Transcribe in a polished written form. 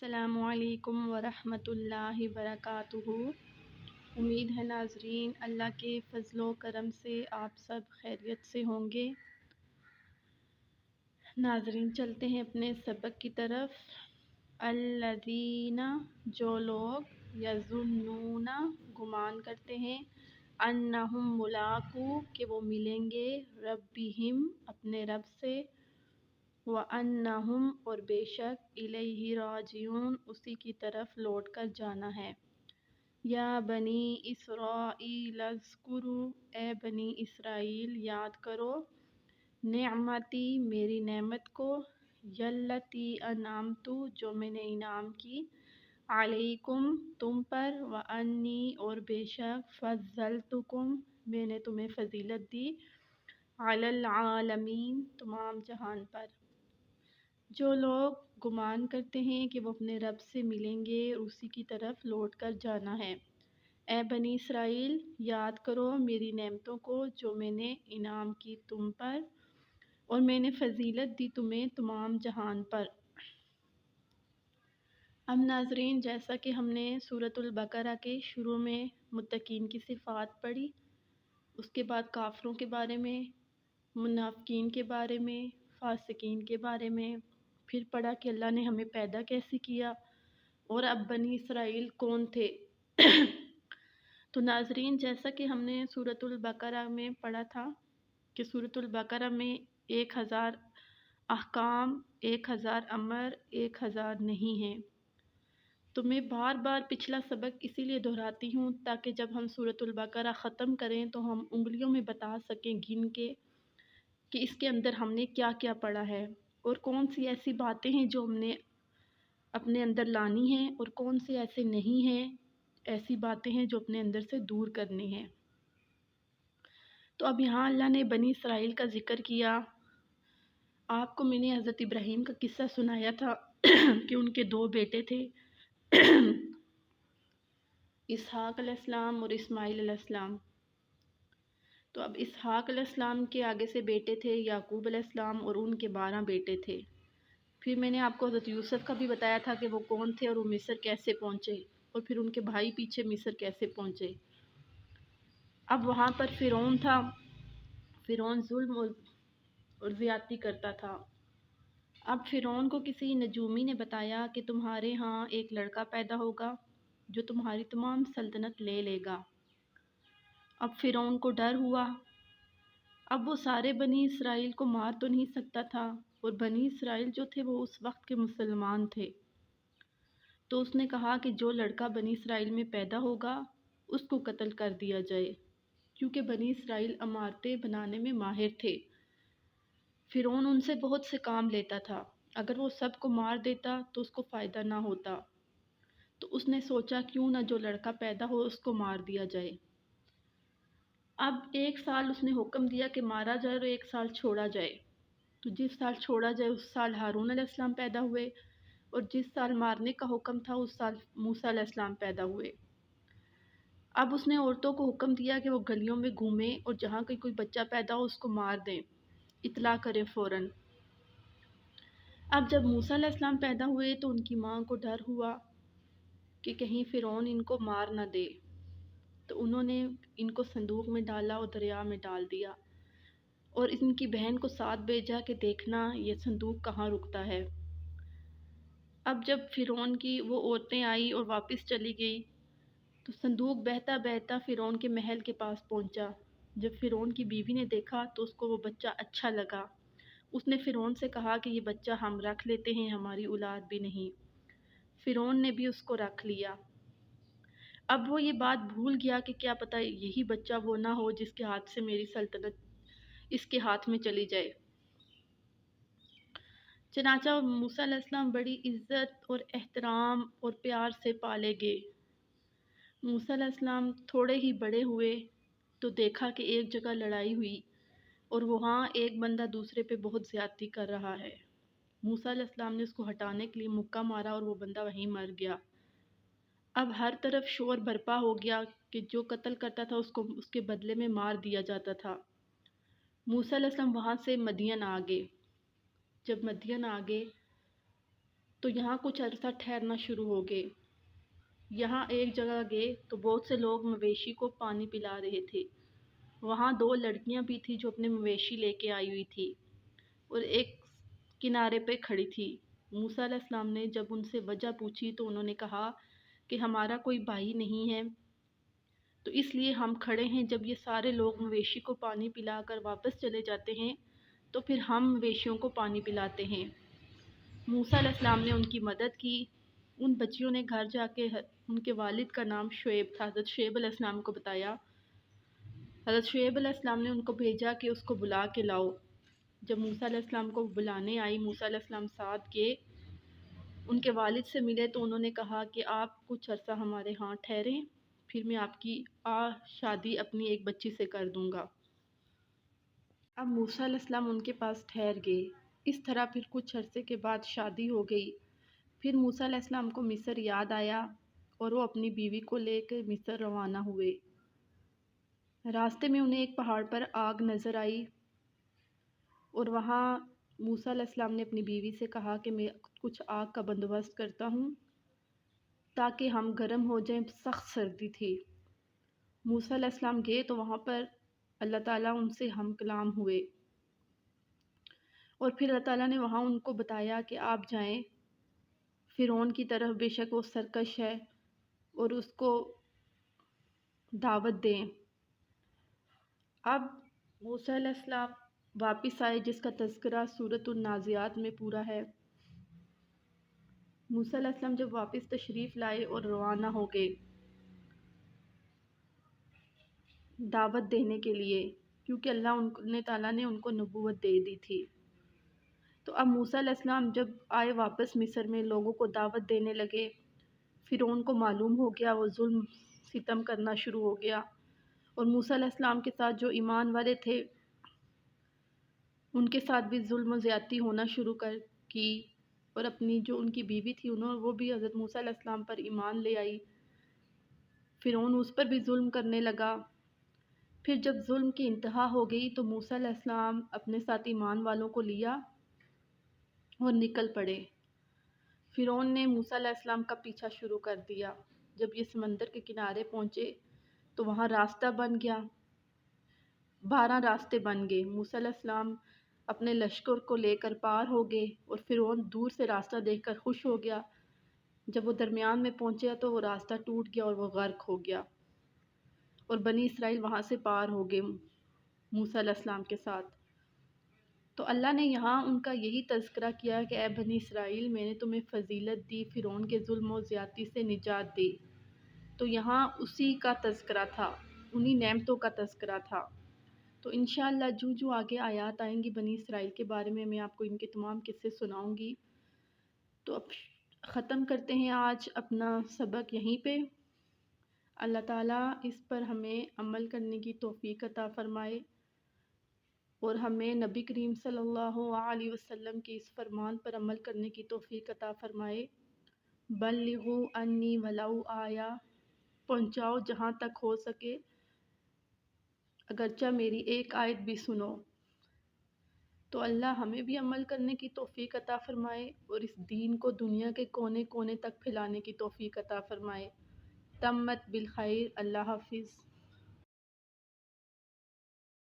السلام علیکم ورحمۃ اللہ وبرکاتہ۔ امید ہے ناظرین اللہ کے فضل و کرم سے آپ سب خیریت سے ہوں گے۔ ناظرین چلتے ہیں اپنے سبق کی طرف۔ الذین جو لوگ یظنون گمان کرتے ہیں انہم ملاقو کہ وہ ملیں گے ربہم اپنے رب سے، وَأَنَّهُمْ اور بے شک الیہ راجعون اسی کی طرف لوٹ کر جانا ہے۔ یا بنی اسرائیل اذکروا اے بنی اسرائیل یاد کرو نعمتی میری نعمت کو، یلتی انعمت جو میں نے انعام کی، علیکم تم پر، وانی اور بے شک فضلتکم میں نے تمہیں فضیلت دی، علی العالمین تمام جہان پر۔ جو لوگ گمان کرتے ہیں کہ وہ اپنے رب سے ملیں گے اور اسی کی طرف لوٹ کر جانا ہے، اے بنی اسرائیل یاد کرو میری نعمتوں کو جو میں نے انعام کی تم پر، اور میں نے فضیلت دی تمہیں تمام جہان پر۔ اب ناظرین جیسا کہ ہم نے سورۃ البقرہ کے شروع میں متقین کی صفات پڑھی، اس کے بعد کافروں کے بارے میں، منافقین کے بارے میں، فاسقین کے بارے میں، پھر پڑھا کہ اللہ نے ہمیں پیدا کیسے کیا اور اب بنی اسرائیل کون تھے۔ تو ناظرین جیسا کہ ہم نے سورۃ البقرہ میں پڑھا تھا کہ سورۃ البقرہ میں 1000 احکام، 1000 امر، 1000 نہیں ہیں۔ تو میں بار بار پچھلا سبق اسی لیے دہراتی ہوں تاکہ جب ہم سورۃ البقرہ ختم کریں تو ہم انگلیوں میں بتا سکیں گن کے کہ اس کے اندر ہم نے کیا کیا پڑھا ہے اور کون سی ایسی باتیں ہیں جو ہم نے اپنے اندر لانی ہیں اور کون سے ایسے نہیں ہیں، ایسی باتیں ہیں جو اپنے اندر سے دور کرنی ہیں۔ تو اب یہاں اللہ نے بنی اسرائیل کا ذکر کیا۔ آپ کو میں نے حضرت ابراہیم کا قصہ سنایا تھا کہ ان کے 2 بیٹے تھے، اسحاق علیہ السلام اور اسماعیل علیہ السلام۔ تو اب اسحاق علیہ السلام کے آگے سے بیٹے تھے یعقوب علیہ السلام اور ان کے 12 بیٹے تھے۔ پھر میں نے آپ کو حضرت یوسف کا بھی بتایا تھا کہ وہ کون تھے اور وہ مصر کیسے پہنچے، اور پھر ان کے بھائی پیچھے مصر کیسے پہنچے۔ اب وہاں پر فرعون تھا، فرعون ظلم اور زیادتی کرتا تھا۔ اب فرعون کو کسی نجومی نے بتایا کہ تمہارے ہاں ایک لڑکا پیدا ہوگا جو تمہاری تمام سلطنت لے لے گا۔ اب فرعون کو ڈر ہوا۔ اب وہ سارے بنی اسرائیل کو مار تو نہیں سکتا تھا، اور بنی اسرائیل جو تھے وہ اس وقت کے مسلمان تھے۔ تو اس نے کہا کہ جو لڑکا بنی اسرائیل میں پیدا ہوگا اس کو قتل کر دیا جائے، کیونکہ بنی اسرائیل عمارتیں بنانے میں ماہر تھے۔ فرعون ان سے بہت سے کام لیتا تھا، اگر وہ سب کو مار دیتا تو اس کو فائدہ نہ ہوتا۔ تو اس نے سوچا کیوں نہ جو لڑکا پیدا ہو اس کو مار دیا جائے۔ اب 1 سال اس نے حکم دیا کہ مارا جائے اور 1 سال چھوڑا جائے۔ تو جس سال چھوڑا جائے اس سال ہارون علیہ السلام پیدا ہوئے، اور جس سال مارنے کا حکم تھا اس سال موسیٰ علیہ السلام پیدا ہوئے۔ اب اس نے عورتوں کو حکم دیا کہ وہ گلیوں میں گھومیں اور جہاں کوئی بچہ پیدا ہو اس کو مار دیں، اطلاع کریں فوراً۔ اب جب موسیٰ علیہ السلام پیدا ہوئے تو ان کی ماں کو ڈر ہوا کہ کہیں فرعون ان کو مار نہ دے، تو انہوں نے ان کو صندوق میں ڈالا اور دریا میں ڈال دیا، اور ان کی بہن کو ساتھ بھیجا کہ دیکھنا یہ صندوق کہاں رکتا ہے۔ اب جب فرعون کی وہ عورتیں آئی اور واپس چلی گئی تو صندوق بہتا بہتا فرعون کے محل کے پاس پہنچا۔ جب فرعون کی بیوی نے دیکھا تو اس کو وہ بچہ اچھا لگا۔ اس نے فرعون سے کہا کہ یہ بچہ ہم رکھ لیتے ہیں، ہماری اولاد بھی نہیں۔ فرعون نے بھی اس کو رکھ لیا۔ اب وہ یہ بات بھول گیا کہ کیا پتہ یہی بچہ وہ نہ ہو جس کے ہاتھ سے میری سلطنت اس کے ہاتھ میں چلی جائے۔ چنانچہ موسیٰ علیہ السلام بڑی عزت اور احترام اور پیار سے پالے گئے۔ موسیٰ علیہ السلام تھوڑے ہی بڑے ہوئے تو دیکھا کہ ایک جگہ لڑائی ہوئی اور وہاں ایک بندہ دوسرے پہ بہت زیادتی کر رہا ہے۔ موسیٰ علیہ السلام نے اس کو ہٹانے کے لیے مکہ مارا اور وہ بندہ وہیں مر گیا۔ اب ہر طرف شور برپا ہو گیا کہ جو قتل کرتا تھا اس کو اس کے بدلے میں مار دیا جاتا تھا۔ موسیٰ علیہ السلام وہاں سے مدین آ گئے۔ جب مدین آ گئے تو یہاں کچھ عرصہ ٹھہرنا شروع ہو گئے۔ یہاں ایک جگہ گئے تو بہت سے لوگ مویشی کو پانی پلا رہے تھے۔ وہاں دو لڑکیاں بھی تھیں جو اپنے مویشی لے کے آئی ہوئی تھی اور ایک کنارے پہ کھڑی تھی۔ موسیٰ علیہ السلام نے جب ان سے وجہ پوچھی تو انہوں نے کہا کہ ہمارا کوئی بھائی نہیں ہے، تو اس لیے ہم کھڑے ہیں۔ جب یہ سارے لوگ مویشی کو پانی پلا کر واپس چلے جاتے ہیں تو پھر ہم مویشیوں کو پانی پلاتے ہیں۔ موسیٰ علیہ السلام نے ان کی مدد کی۔ ان بچیوں نے گھر جا کے ان کے والد کا نام شعیب تھا، حضرت شعیب علیہ السلام کو بتایا۔ حضرت شعیب علیہ السلام نے ان کو بھیجا کہ اس کو بلا کے لاؤ۔ جب موسیٰ علیہ السلام کو بلانے آئی، موسیٰ علیہ السلام ساتھ گئے، ان کے والد سے ملے تو انہوں نے کہا کہ آپ کچھ عرصہ ہمارے ہاں ٹھہریں، پھر میں آپ کی شادی اپنی ایک بچی سے کر دوں گا۔ اب موسیٰ علیہ السلام ان کے پاس ٹھہر گئے۔ اس طرح پھر کچھ عرصے کے بعد شادی ہو گئی۔ پھر موسیٰ علیہ السلام کو مصر یاد آیا اور وہ اپنی بیوی کو لے کر مصر روانہ ہوئے۔ راستے میں انہیں ایک پہاڑ پر آگ نظر آئی اور وہاں موسیٰ علیہ السلام نے اپنی بیوی سے کہا کہ میں کچھ آگ کا بندوبست کرتا ہوں تاکہ ہم گرم ہو جائیں، سخت سردی تھی۔ موسیٰ علیہ السلام گئے تو وہاں پر اللہ تعالیٰ ان سے ہم کلام ہوئے اور پھر اللہ تعالیٰ نے وہاں ان کو بتایا کہ آپ جائیں فرعون کی طرف، بے شک وہ سرکش ہے، اور اس کو دعوت دیں۔ اب موسیٰ علیہ السلام واپس آئے، جس کا تذکرہ سورۃ النازعات میں پورا ہے۔ موسیٰ علیہ السلام جب واپس تشریف لائے اور روانہ ہو گئے دعوت دینے کے لیے، کیونکہ اللہ تعالیٰ نے ان کو نبوت دے دی تھی۔ تو اب موسیٰ علیہ السلام جب آئے واپس مصر میں، لوگوں کو دعوت دینے لگے۔ فرعون کو معلوم ہو گیا، وہ ظلم ستم کرنا شروع ہو گیا، اور موسیٰ علیہ السلام کے ساتھ جو ایمان والے تھے ان کے ساتھ بھی ظلم و زیادتی ہونا شروع کی، اور اپنی جو ان کی بیوی تھی وہ بھی حضرت موسیٰ علیہ السلام پر ایمان لے آئی۔ فرعون اس پر بھی ظلم کرنے لگا۔ پھر جب ظلم کی انتہا ہو گئی تو موسیٰ علیہ السلام اپنے ساتھ ایمان والوں کو لیا اور نکل پڑے۔ فرعون نے موسیٰ علیہ السلام کا پیچھا شروع کر دیا۔ جب یہ سمندر کے کنارے پہنچے تو وہاں راستہ بن گیا، 12 راستے بن گئے۔ موسیٰ علیہ السلام اپنے لشکر کو لے کر پار ہو گئے اور فرعون دور سے راستہ دیکھ کر خوش ہو گیا۔ جب وہ درمیان میں پہنچا تو وہ راستہ ٹوٹ گیا اور وہ غرق ہو گیا، اور بنی اسرائیل وہاں سے پار ہو گئے موسیٰ علیہ السلام کے ساتھ۔ تو اللہ نے یہاں ان کا یہی تذکرہ کیا کہ اے بنی اسرائیل، میں نے تمہیں فضیلت دی، فرعون کے ظلم و زیادتی سے نجات دی۔ تو یہاں اسی کا تذکرہ تھا، انہی نعمتوں کا تذکرہ تھا۔ تو انشاءاللہ جو آگے آیات آئیں گی بنی اسرائیل کے بارے میں آپ کو ان کے تمام قصے سناؤں گی۔ تو اب ختم کرتے ہیں آج اپنا سبق یہیں پہ۔ اللہ تعالیٰ اس پر ہمیں عمل کرنے کی توفیق عطا فرمائے، اور ہمیں نبی کریم صلی اللہ علیہ وسلم کے اس فرمان پر عمل کرنے کی توفیق عطا فرمائے۔ بلغوا انی ولو آیا، پہنچاؤ جہاں تک ہو سکے، اگرچہ میری ایک آیت بھی سنو۔ تو اللہ ہمیں بھی عمل کرنے کی توفیق عطا فرمائے اور اس دین کو دنیا کے کونے کونے تک پھیلانے کی توفیق عطا فرمائے۔ تمت بالخیر، اللہ حافظ۔